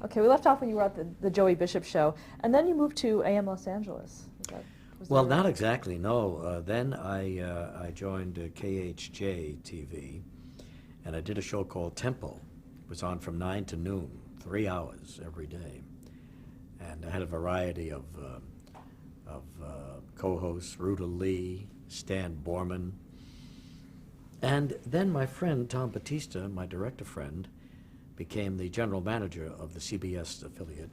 Okay, we left off when you were at the Joey Bishop show, and then you moved to AM Los Angeles. Well, not exactly, no. Then I joined KHJ TV, and I did a show called Tempo. It was on from 9 to noon, 3 hours every day. And I had a variety of co-hosts, Ruta Lee, Stan Borman. And then my friend, Tom Batista, my director friend, became the general manager of the CBS affiliate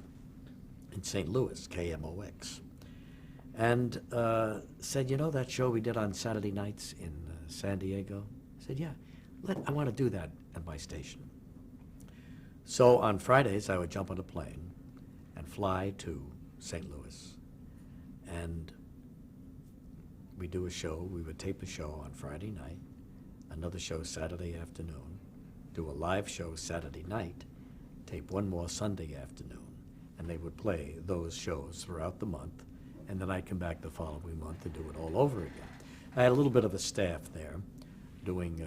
in St. Louis, KMOX. And said, you know that show we did on Saturday nights in San Diego? I said, yeah, I want to do that at my station. So on Fridays, I would jump on a plane and fly to St. Louis. And we'd do a show. We would tape a show on Friday night, another show Saturday afternoon, do a live show Saturday night, tape one more Sunday afternoon, and they would play those shows throughout the month, and then I'd come back the following month and do it all over again. I had a little bit of a staff there doing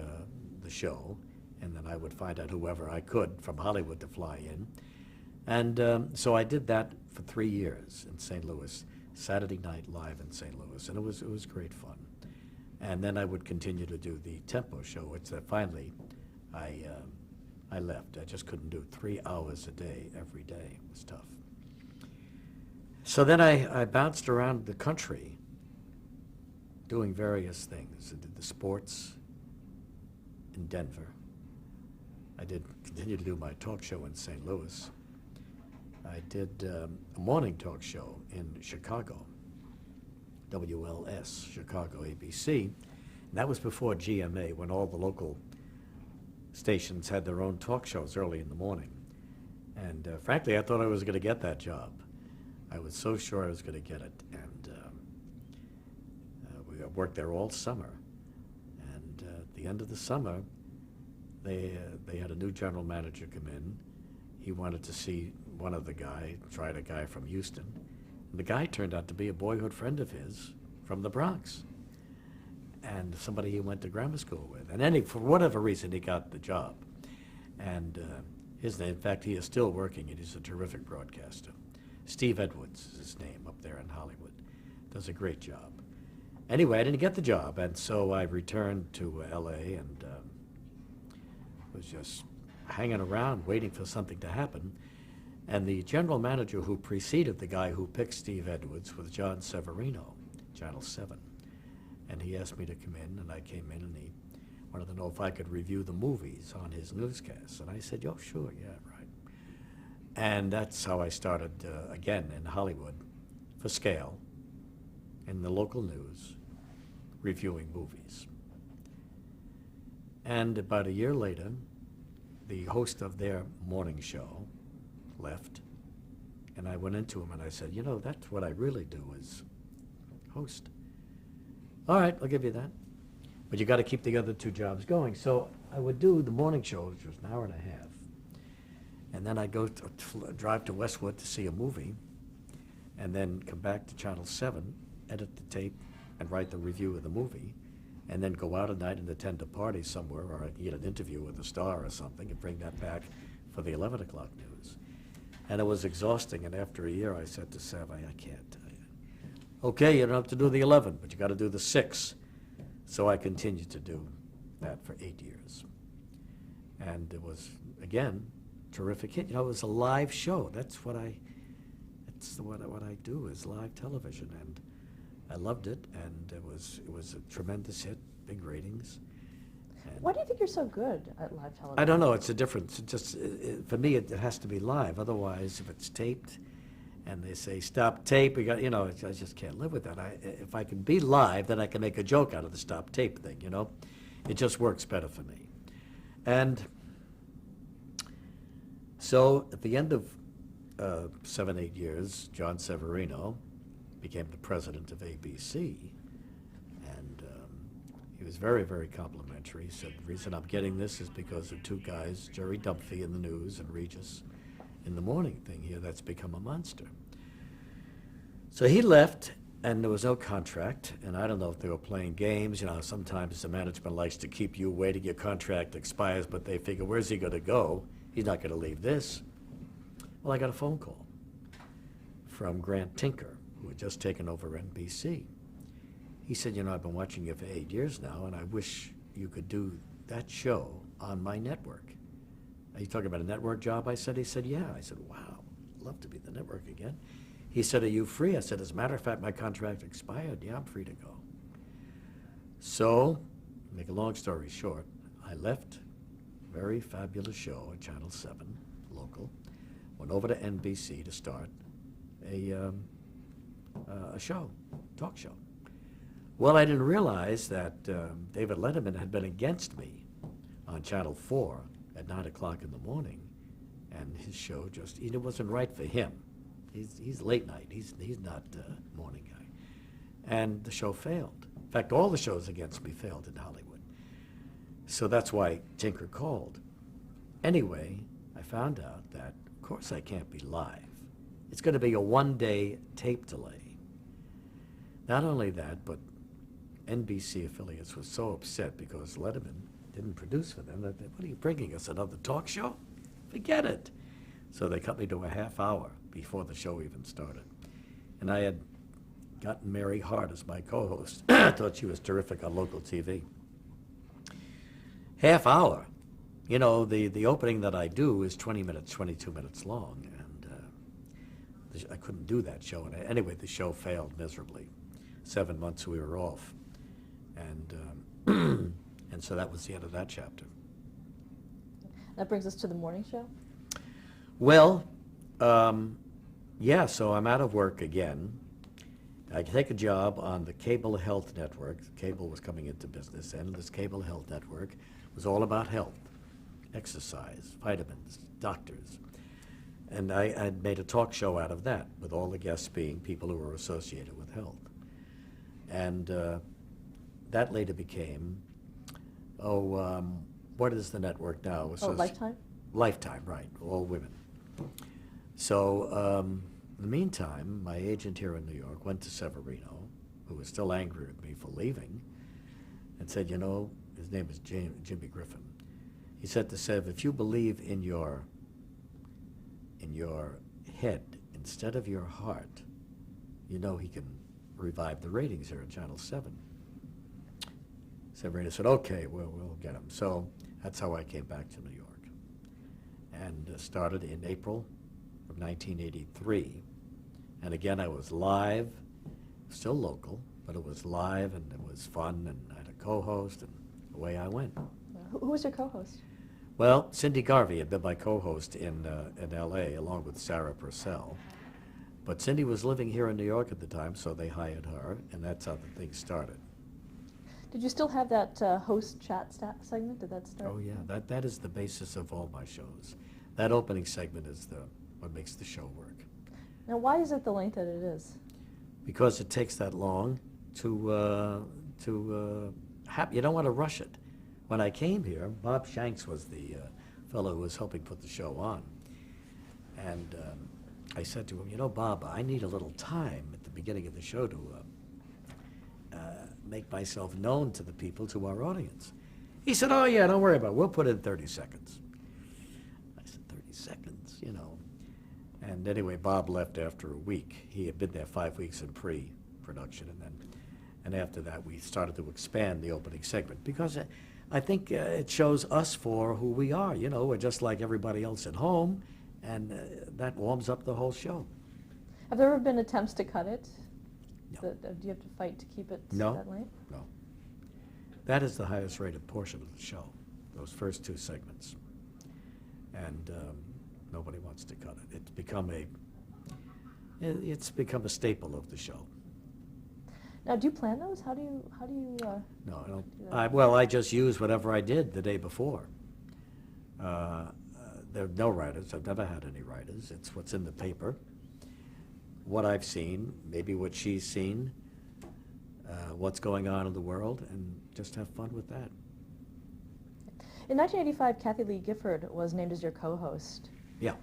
the show, and then I would find out whoever I could from Hollywood to fly in. And so I did that for 3 years in St. Louis, Saturday night live in St. Louis, and it was great fun. And then I would continue to do the Tempo show, which finally I left. I just couldn't do 3 hours a day every day. It was tough. So then I bounced around the country doing various things. I did the sports in Denver. I did continue to do my talk show in St. Louis. I did a morning talk show in Chicago, WLS, Chicago ABC. And that was before GMA, when all the local stations had their own talk shows early in the morning. And frankly, I thought I was going to get that job. I was so sure I was going to get it. And we worked there all summer. And at the end of the summer, they had a new general manager come in. He wanted to see one of the tried a guy from Houston. And the guy turned out to be a boyhood friend of his from the Bronx, and somebody he went to grammar school with. And for whatever reason, he got the job. And his name, in fact, he is still working, and he's a terrific broadcaster. Steve Edwards is his name up there in Hollywood. Does a great job. Anyway, I didn't get the job, and so I returned to L.A. and was just hanging around waiting for something to happen. And the general manager who preceded the guy who picked Steve Edwards was John Severino, Channel 7. And he asked me to come in, and I came in, and he wanted to know if I could review the movies on his newscasts. And I said, oh, sure, yeah, right. And that's how I started, again, in Hollywood, for scale, in the local news, reviewing movies. And about a year later, the host of their morning show left, and I went into him and I said, you know, that's what I really do, is host. All right, I'll give you that. But you got to keep the other two jobs going. So I would do the morning show, which was an hour and a half. And then I'd go drive to Westwood to see a movie, and then come back to Channel 7, edit the tape, and write the review of the movie, and then go out at night and attend a party somewhere, or I'd get an interview with a star or something, and bring that back for the 11 o'clock news. And it was exhausting, and after a year I said to Sav, I can't. Okay, you don't have to do the 11, but you got to do the 6. So I continued to do that for 8 years. And it was, again, terrific hit. You know, it was a live show. That's what I do, is live television. And I loved it, and it was a tremendous hit, big ratings. And why do you think you're so good at live television? I don't know. It's a difference. For me, it has to be live. Otherwise, if it's taped, and they say stop tape, I just can't live with that. If I can be live, then I can make a joke out of the stop tape thing. You know, it just works better for me. And so at the end of 7, 8 years, John Severino became the president of ABC, and he was very, very complimentary. He said, the reason I'm getting this is because of two guys, Jerry Dunphy in the news and Regis in the morning thing here, that's become a monster. So he left, and there was no contract, and I don't know if they were playing games. You know, sometimes the management likes to keep you waiting, your contract expires, but they figure, where's he going to go? He's not going to leave this. Well, I got a phone call from Grant Tinker, who had just taken over NBC. He said, I've been watching you for 8 years now, and I wish you could do that show on my network. Are you talking about a network job? I said. He said, yeah. I said, wow, I'd love to be at the network again. He said, are you free? I said, as a matter of fact, my contract expired. Yeah, I'm free to go. So, make a long story short, I left a very fabulous show at Channel 7, local, went over to NBC to start a show, talk show. Well, I didn't realize that David Letterman had been against me on Channel 4 at 9 o'clock in the morning, and his show it wasn't right for him. He's late night. He's not a morning guy. And the show failed. In fact, all the shows against me failed in Hollywood. So that's why Tinker called. Anyway, I found out that, of course, I can't be live. It's going to be a one-day tape delay. Not only that, but NBC affiliates were so upset because Letterman didn't produce for them that, what are you bringing us, another talk show? Forget it. So they cut me to a half hour before the show even started. And I had gotten Mary Hart as my co-host. I thought she was terrific on local TV. Half hour. The opening that I do is 20 minutes, 22 minutes long, and I couldn't do that show. And anyway, the show failed miserably. 7 months we were off. And and so that was the end of that chapter. That brings us to the morning show? Well, yeah, so I'm out of work again. I take a job on the Cable Health Network. Cable was coming into business, and this Cable Health Network was all about health, exercise, vitamins, doctors. And I'd made a talk show out of that, with all the guests being people who were associated with health. And that later became, what is the network now? Lifetime? Lifetime, right, all women. So in the meantime, my agent here in New York went to Severino, who was still angry with me for leaving, and said, his name is Jimmy Griffin. He said to Sev, if you believe in your head instead of your heart, he can revive the ratings here at Channel 7. Severino said, okay, we'll get him. So that's how I came back to New York. And started in April of 1983. And again, I was live, still local, but it was live and it was fun, and I had a co-host, and away I went. Who was your co-host? Well, Cindy Garvey had been my co-host in L.A. along with Sarah Purcell. But Cindy was living here in New York at the time, so they hired her, and that's how the thing started. Did you still have that host chat segment? Did that start? Oh yeah, that is the basis of all my shows. That opening segment is what makes the show work. Now, why is it the length that it is? Because it takes that long to you don't want to rush it. When I came here, Bob Shanks was the fellow who was helping put the show on. And I said to him, Bob, I need a little time at the beginning of the show to make myself known to the people, to our audience. He said, oh yeah, don't worry about it. We'll put in 30 seconds. I said, 30 seconds, And anyway, Bob left after a week. He had been there 5 weeks in pre-production, and after that we started to expand the opening segment, because I think it shows us for who we are. We're just like everybody else at home, and that warms up the whole show. Have there ever been attempts to cut it? No. Do you have to fight to keep it No. that length? No. That is the highest rated portion of the show, those first 2 segments. And nobody wants to cut it. It's become a staple of the show. Now, do you plan those? How do you? No, I don't. do that? I just use whatever I did the day before. There are no writers. I've never had any writers. It's what's in the paper, what I've seen, maybe what she's seen, what's going on in the world, and just have fun with that. In 1985, Kathy Lee Gifford was named as your co-host. Yeah.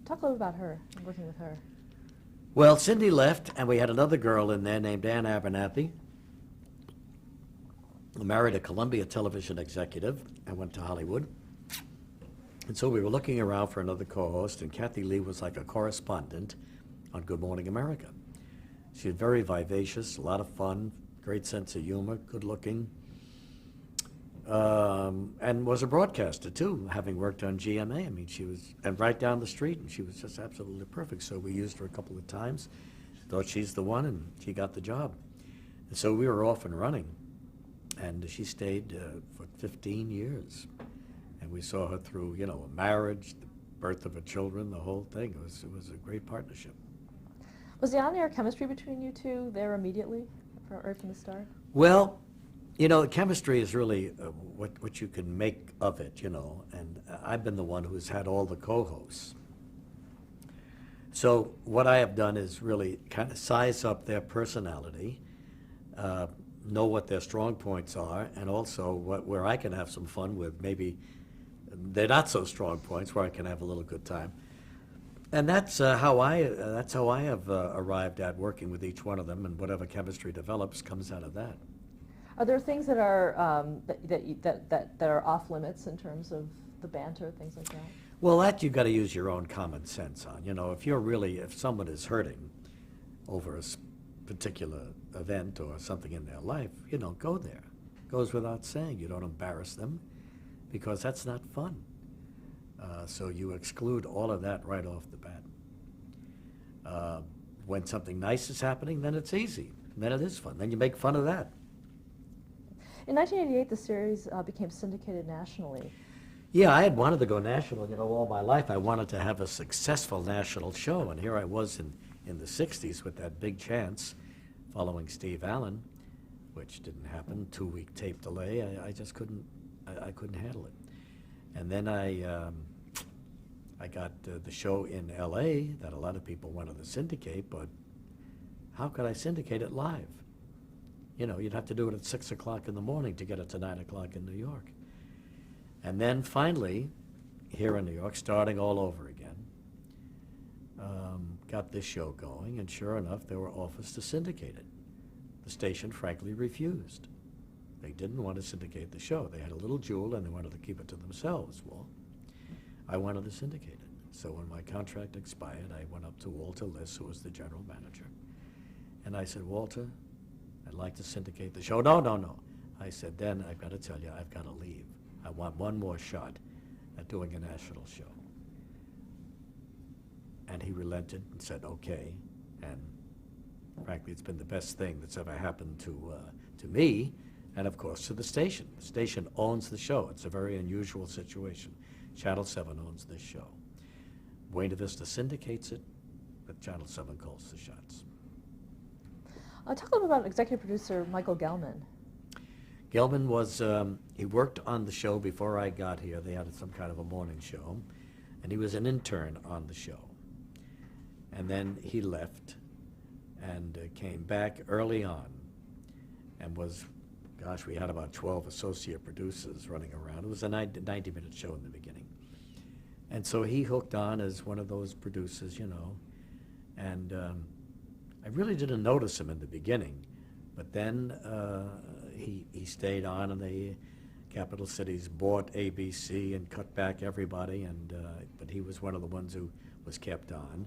Talk a little about her, working with her. Well, Cindy left, and we had another girl in there named Ann Abernathy, who married a Columbia television executive and went to Hollywood. And so we were looking around for another co-host, and Kathy Lee was like a correspondent on Good Morning America. She was very vivacious, a lot of fun, great sense of humor, good looking, and was a broadcaster too, having worked on GMA. I mean, she was, and right down the street, and she was just absolutely perfect. So we used her a couple of times, thought she's the one, and she got the job. And so we were off and running, and she stayed for 15 years. And we saw her through, you know, a marriage, the birth of her children, the whole thing. It was a great partnership. Was the on-air chemistry between you two there immediately, right from the start? Well, you know, chemistry is really what you can make of it, you know, and I've been the one who's had all the co-hosts. So what I have done is really kind of size up their personality, know what their strong points are, and also where I can have some fun with maybe they're not so strong points, where I can have a little good time. And that's how I have arrived at working with each one of them, and whatever chemistry develops comes out of that. Are there things that are that are off limits in terms of the banter, things like that? Well, that you've got to use your own common sense on. You know, if someone is hurting over a particular event or something in their life, you know, go there. Goes without saying. You don't embarrass them, because that's not fun. So you exclude all of that right off the bat. When something nice is happening, then it's easy. Then it is fun. Then you make fun of that. In 1988, the series became syndicated nationally. Yeah, I had wanted to go national, you know, all my life. I wanted to have a successful national show, and here I was in the 60s with that big chance following Steve Allen, which didn't happen, 2-week tape delay. I just couldn't handle it. And then I got the show in LA that a lot of people wanted to syndicate, but how could I syndicate it live? You know, you'd have to do it at 6 o'clock in the morning to get it to 9 o'clock in New York. And then finally, here in New York, starting all over again, got this show going, and sure enough, there were offers to syndicate it. The station frankly refused. They didn't want to syndicate the show. They had a little jewel and they wanted to keep it to themselves. Well, I wanted to syndicate it. So when my contract expired, I went up to Walter Liss, who was the general manager, and I said, Walter, I'd like to syndicate the show. No. I said, then I've got to tell you, I've got to leave. I want one more shot at doing a national show. And he relented and said, okay. And frankly, it's been the best thing that's ever happened to me, and of course to the station. The station owns the show. It's a very unusual situation. Channel 7 owns this show. Buena Vista syndicates it, but Channel 7 calls the shots. Talk a little about executive producer Michael Gelman. Gelman was, he worked on the show before I got here. They had some kind of a morning show, and he was an intern on the show. And then he left and came back early on and was, gosh, we had about 12 associate producers running around. It was a 90-minute show in the beginning. And so he hooked on as one of those producers, you know, and I really didn't notice him in the beginning, but then he stayed on, and the capital cities bought ABC and cut back everybody, and but he was one of the ones who was kept on.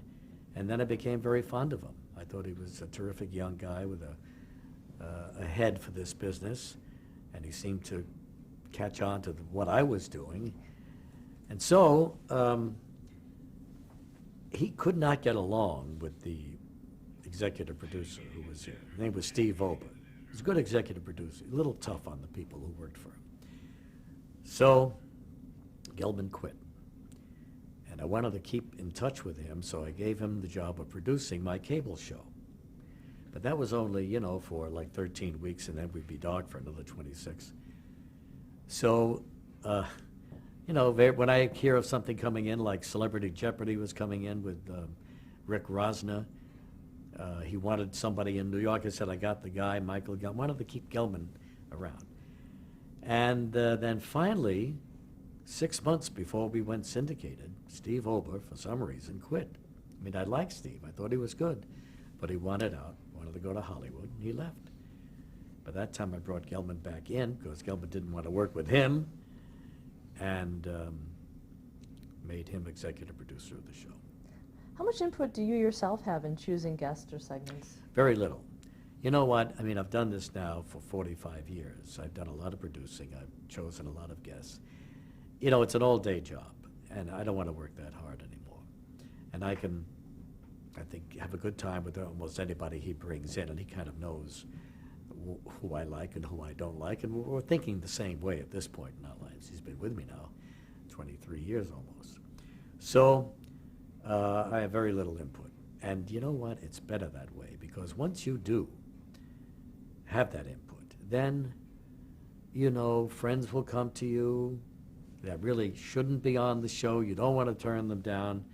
And then I became very fond of him. I thought he was a terrific young guy with a head for this business, and he seemed to catch on to what I was doing. And so he could not get along with the executive producer who was here. His name was Steve Ober. He was a good executive producer, a little tough on the people who worked for him. So Gelman quit. And I wanted to keep in touch with him, so I gave him the job of producing my cable show. But that was only, you know, for like 13 weeks, and then we'd be dog for another 26. So, you know, when I hear of something coming in, like Celebrity Jeopardy was coming in with Rick Rosner, he wanted somebody in New York. I said, I got the guy, Michael Gelman. Wanted to keep Gelman around. And then finally, 6 months before we went syndicated, Steve Ober, for some reason, quit. I mean, I liked Steve. I thought he was good. But he wanted out, wanted to go to Hollywood, and he left. By that time, I brought Gelman back in, because Gelman didn't want to work with him. And made him executive producer of the show. How much input do you yourself have in choosing guests or segments? Very little. You know what? I mean, I've done this now for 45 years. I've done a lot of producing. I've chosen a lot of guests. You know, it's an all-day job, and I don't want to work that hard anymore. And I can, I think, have a good time with almost anybody he brings in, and he kind of knows who I like and who I don't like, and we're thinking the same way at this point in our lives. He's been with me now 23 years almost. So I have very little input. And you know what? It's better that way, because once you do have that input, then, you know, friends will come to you that really shouldn't be on the show. You don't want to turn them down.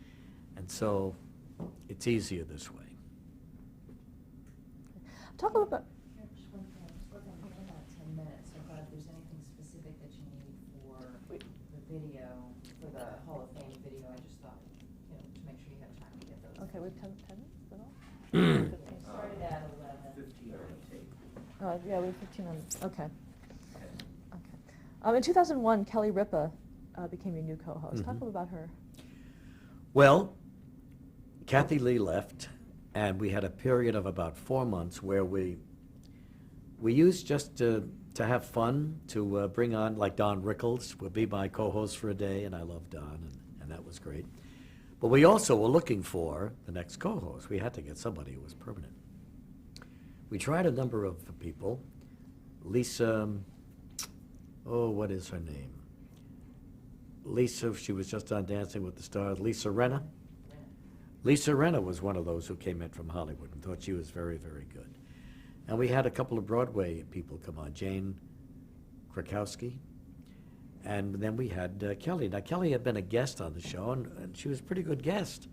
And so it's easier this way. Talk a little bit. Just one thing, we're going to about 10 minutes, so I thought if there's anything specific that you need for the video, for the Hall of Fame video, I just thought, you know, to make sure you have time to get those. Okay, we have 10 minutes at all? It started at 11. 15 on tape. Oh, yeah, we have 15 on, okay. Okay. In 2001, Kelly Ripa became your new co-host. Talk a little about her. Well, Kathy Lee left, and we had a period of about 4 months where we used just to have fun, to bring on, like Don Rickles would be my co-host for a day, and I love Don, and that was great. But we also were looking for the next co-host. We had to get somebody who was permanent. We tried a number of people. Lisa, oh, what is her name? Lisa, she was just on Dancing with the Stars. Lisa Rinna. Lisa Rinna was one of those who came in from Hollywood and thought she was very, very good. And we had a couple of Broadway people come on, Jane Krakowski, and then we had Kelly. Now, Kelly had been a guest on the show, and she was a pretty good guest.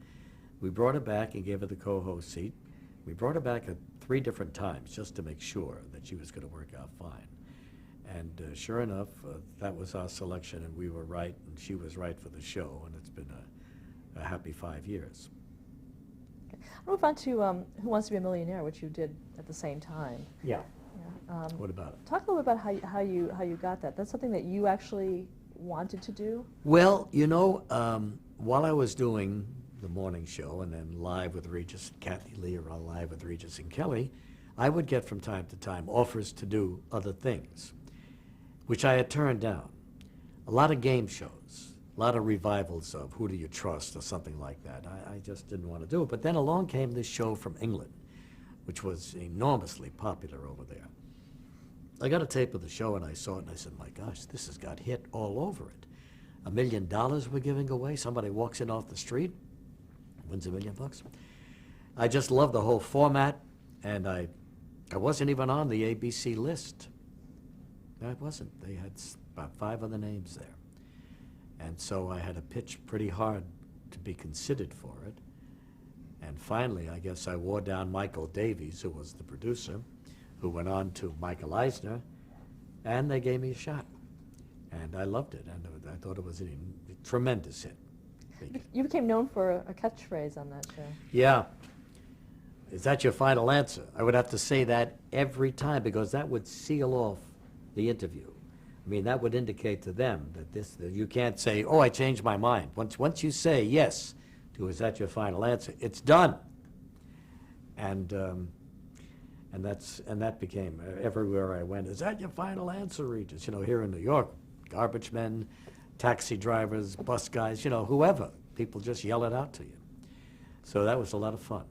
We brought her back and gave her the co-host seat. We brought her back at 3 different times just to make sure that she was going to work out fine. And sure enough, that was our selection, and we were right, and she was right for the show, and it's been a happy 5 years. Okay. I'll move on to Who Wants to Be a Millionaire, which you did at the same time. Yeah. Yeah. What about it? Talk a little bit about how you got that. That's something that you actually wanted to do? Well, you know, while I was doing the morning show and then Live with Regis and Kathy Lee, or on Live with Regis and Kelly, I would get from time to time offers to do other things, which I had turned down. A lot of game shows, a lot of revivals of Who Do You Trust or something like that. I just didn't want to do it. But then along came this show from England, which was enormously popular over there. I got a tape of the show and I saw it and I said, my gosh, this has got hit all over it. $1 million we're giving away. Somebody walks in off the street, wins $1 million. I just loved the whole format, and I wasn't even on the ABC list. I wasn't. They had about 5 other names there. And so I had to pitch pretty hard to be considered for it. And finally, I guess I wore down Michael Davies, who was the producer, who went on to Michael Eisner, and they gave me a shot. And I loved it, and I thought it was a tremendous hit. You became known for a catchphrase on that show. Yeah. Is that your final answer? I would have to say that every time, because that would seal off the interview. I mean, that would indicate to them that you can't say, oh, I changed my mind. Once you say yes to, is that your final answer, it's done. And that became everywhere I went. Is that your final answer, Regis? You know, here in New York, garbage men, taxi drivers, bus guys, you know, whoever. People just yell it out to you. So that was a lot of fun.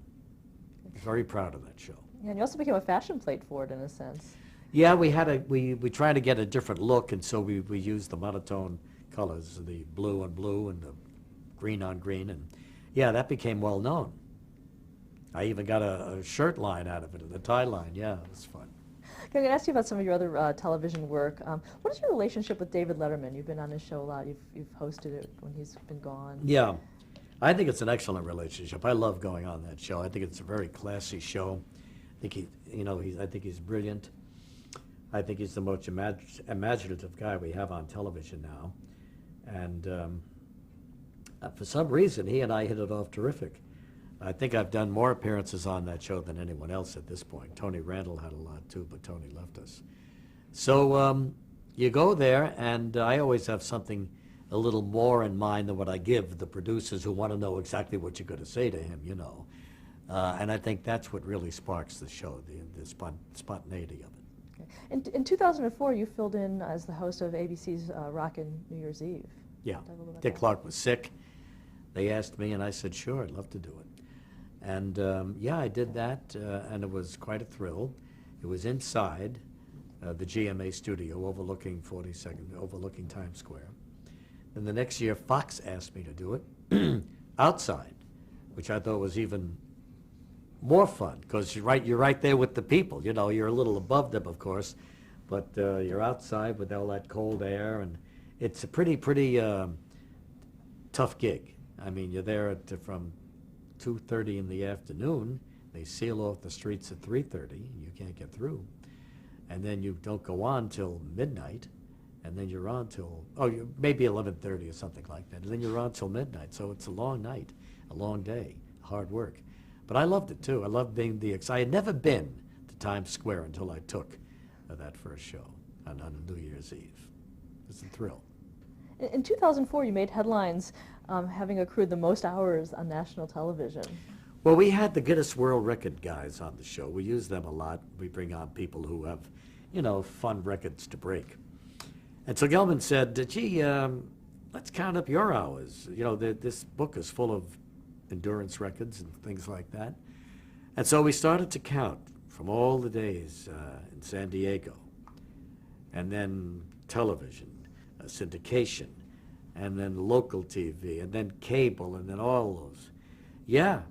Very proud of that show. Yeah, and you also became a fashion plate for it in a sense. Yeah, we tried to get a different look, and so we used the monotone colors, the blue on blue and the green on green, and yeah, that became well known. I even got a shirt line out of it, a tie line. Yeah, it was fun. I'm going to ask you about some of your other television work. What is your relationship with David Letterman? You've been on his show a lot. You've hosted it when he's been gone. Yeah, I think it's an excellent relationship. I love going on that show. I think it's a very classy show. I think I think he's brilliant. I think he's the most imaginative guy we have on television now. And for some reason, he and I hit it off terrific. I think I've done more appearances on that show than anyone else at this point. Tony Randall had a lot too, but Tony left us. So you go there, and I always have something a little more in mind than what I give the producers who want to know exactly what you're going to say to him, And I think that's what really sparks the show, the spontaneity of it. Okay. In 2004, you filled in as the host of ABC's Rockin' New Year's Eve. Yeah. Talk a little about Dick that. Clark was sick. They asked me, and I said, sure, I'd love to do it. And yeah, I did that, and it was quite a thrill. It was inside the GMA studio overlooking 42nd, overlooking Times Square. And the next year, Fox asked me to do it outside, which I thought was even more fun, because you're right there with the people. You're a little above them, of course, but you're outside with all that cold air, and it's a pretty tough gig. I mean, you're there from 2:30 in the afternoon. They seal off the streets at 3:30, and you can't get through. And then you don't go on till midnight, and then you're on till, maybe 11:30 or something like that. And then you're on till midnight, so it's a long night, a long day, hard work. But I loved it, too. I loved being I had never been to Times Square until I took that first show on New Year's Eve. It was a thrill. In 2004, you made headlines having accrued the most hours on national television. Well, we had the Guinness World Record guys on the show. We use them a lot. We bring on people who have, fun records to break. And so Gelman said, gee, let's count up your hours. This book is full of endurance records and things like that. And so we started to count from all the days in San Diego, and then television, syndication, and then local TV, and then cable, and then all those. Yeah,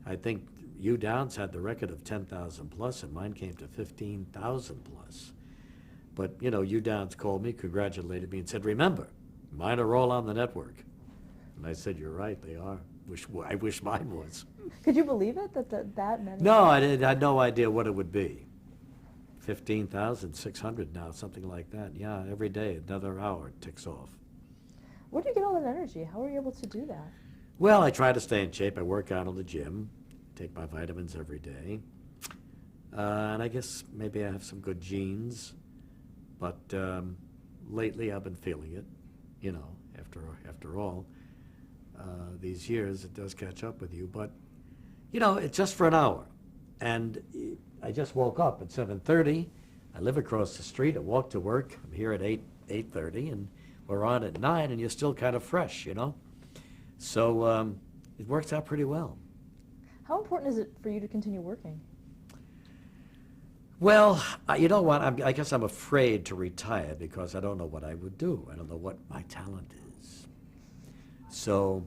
I think U Downs had the record of 10,000 plus, and mine came to 15,000 plus. But, U Downs called me, congratulated me, and said, remember, mine are all on the network. And I said, you're right, they are. I wish mine was. Could you believe it, that many? No, I had no idea what it would be. 15,600 now, something like that. Yeah, every day, another hour ticks off. Where do you get all that energy? How are you able to do that? Well, I try to stay in shape. I work out in the gym, take my vitamins every day. And I guess maybe I have some good genes. But lately I've been feeling it, after all. These years, it does catch up with you. But, it's just for an hour. And I just woke up at 7:30. I live across the street. I walk to work. I'm here at 8:30, and we're on at 9, and you're still kind of fresh, So it works out pretty well. How important is it for you to continue working? Well, you know what? I guess I'm afraid to retire because I don't know what I would do. I don't know what my talent is. So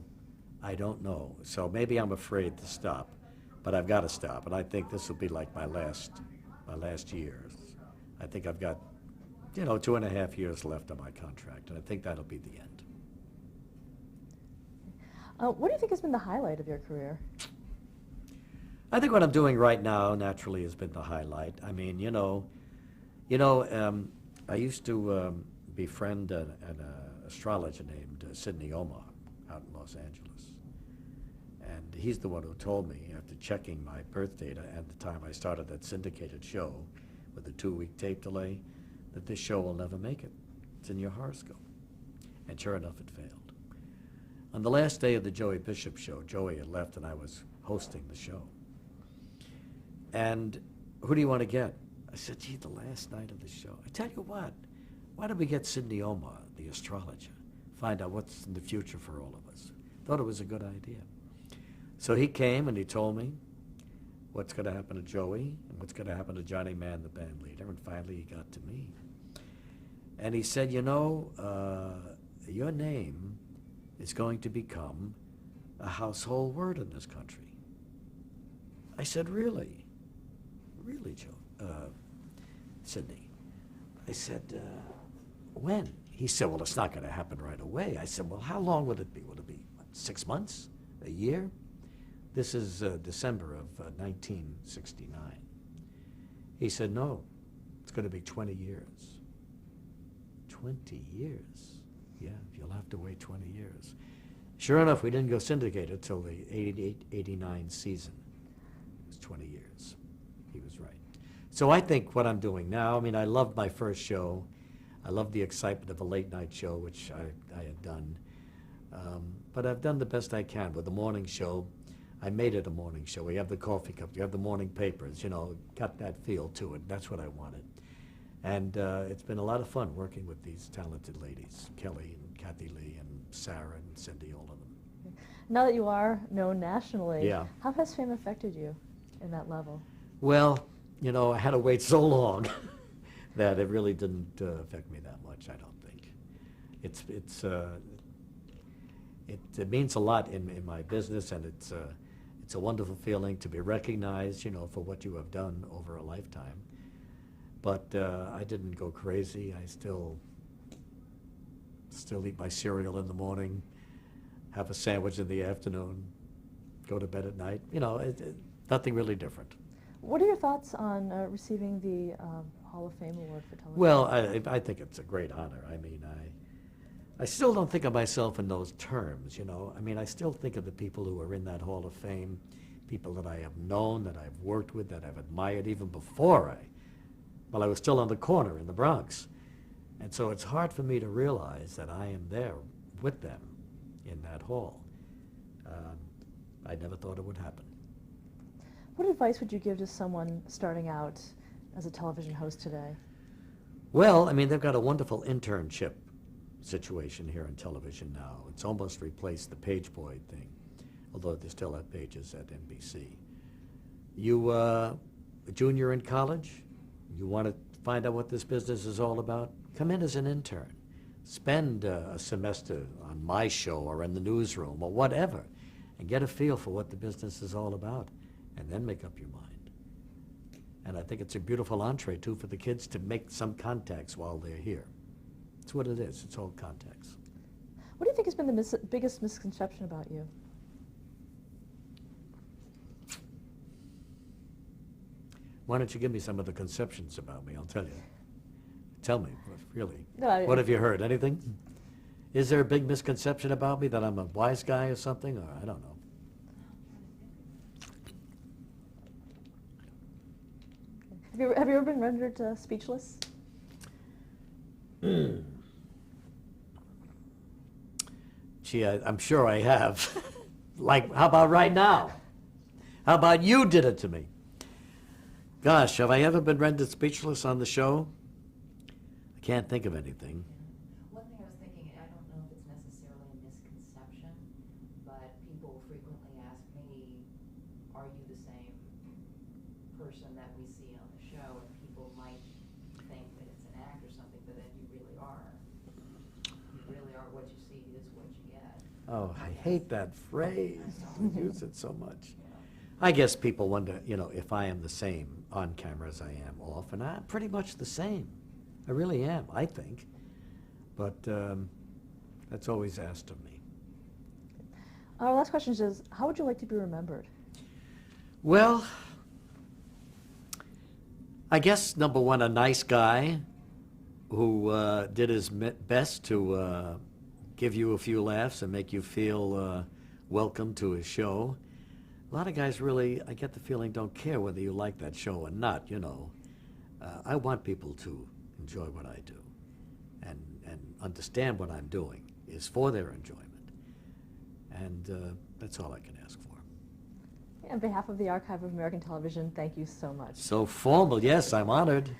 I don't know. So maybe I'm afraid to stop, but I've got to stop. And I think this will be like my last years. I think I've got, 2.5 years left on my contract, and I think that'll be the end. What do you think has been the highlight of your career? I think what I'm doing right now naturally has been the highlight. I mean, I used to befriend an astrologer named Sidney Omar out in Los Angeles. And he's the one who told me, after checking my birth data and the time I started that syndicated show with a 2-week tape delay, that this show will never make it. It's in your horoscope. And sure enough, it failed. On the last day of the Joey Bishop show, Joey had left and I was hosting the show. And who do you want to get? I said, gee, the last night of the show. I tell you what, why don't we get Sidney Omar, the astrologer, find out what's in the future for all of us. Thought it was a good idea. So he came and he told me what's going to happen to Joey and what's going to happen to Johnny Mann, the band leader, and finally he got to me. And he said, your name is going to become a household word in this country. I said, really? Really, Sidney? I said, when? He said, well, it's not going to happen right away. I said, well, how long would it be? Would it be 6 months? A year? This is December of 1969. He said, no, it's going to be 20 years. 20 years? Yeah, you'll have to wait 20 years. Sure enough, we didn't go syndicated till the 88-89 season. It was 20 years. He was right. So I think what I'm doing now, I mean, I loved my first show. I love the excitement of a late night show, which I had done. But I've done the best I can with the morning show. I made it a morning show. We have the coffee cup, you have the morning papers, you know, got that feel to it. That's what I wanted. And it's been a lot of fun working with these talented ladies, Kelly and Kathy Lee and Sarah and Cindy, all of them. Now that you are known nationally, Yeah. how has fame affected you in that level? Well, you know, I had to wait so long that it really didn't affect me that much, I don't think. It means a lot in my business, and it's a wonderful feeling to be recognized, you know, for what you have done over a lifetime. But I didn't go crazy. I still eat my cereal in the morning, have a sandwich in the afternoon, go to bed at night. You know, nothing really different. What are your thoughts on receiving the Hall of Fame Award for television? Well, I think it's a great honor. I mean, I still don't think of myself in those terms, you know. I mean, I still think of the people who are in that Hall of Fame, people that I have known, that I've worked with, that I've admired even before I was still on the corner in the Bronx. And so it's hard for me to realize that I am there with them in that hall. I never thought it would happen. What advice would you give to someone starting out as a television host today? Well, I mean, they've got a wonderful internship situation here in television now. It's almost replaced the page boy thing, although they still have pages at NBC. You a junior in college, you want to find out what this business is all about, come in as an intern. Spend a semester on my show or in the newsroom or whatever, and get a feel for what the business is all about, and then make up your mind. And I think it's a beautiful entree, too, for the kids to make some contacts while they're here. It's what it is. It's all contacts. What do you think has been the biggest misconception about you? Why don't you give me some of the conceptions about me? I'll tell you. Tell me, really. No, What have you heard? Anything? Is there a big misconception about me that I'm a wise guy or something? Or I don't know. Have you ever been rendered speechless? Gee, I'm sure I have. Like, how about right now? How about you did it to me? Gosh, have I ever been rendered speechless on the show? I can't think of anything. One thing I was thinking, I don't know if it's necessarily a misconception, but people frequently ask me, are you the same person that we see on the show? And people might think that it's an act or something, but then you really are. You really are. What you see is what you get. Oh, I hate that phrase. I use it so much. I guess people wonder, you know, if I am the same on camera as I am off, and I'm pretty much the same. I really am, I think. But that's always asked of me. Our last question is, how would you like to be remembered? Well, I guess, number one, a nice guy who did his best to give you a few laughs and make you feel welcome to his show. A lot of guys really, I get the feeling, don't care whether you like that show or not, you know. I want people to enjoy what I do and understand what I'm doing is for their enjoyment. And that's all I can ask for. On behalf of the Archive of American Television, thank you so much. So formal, yes, I'm honored.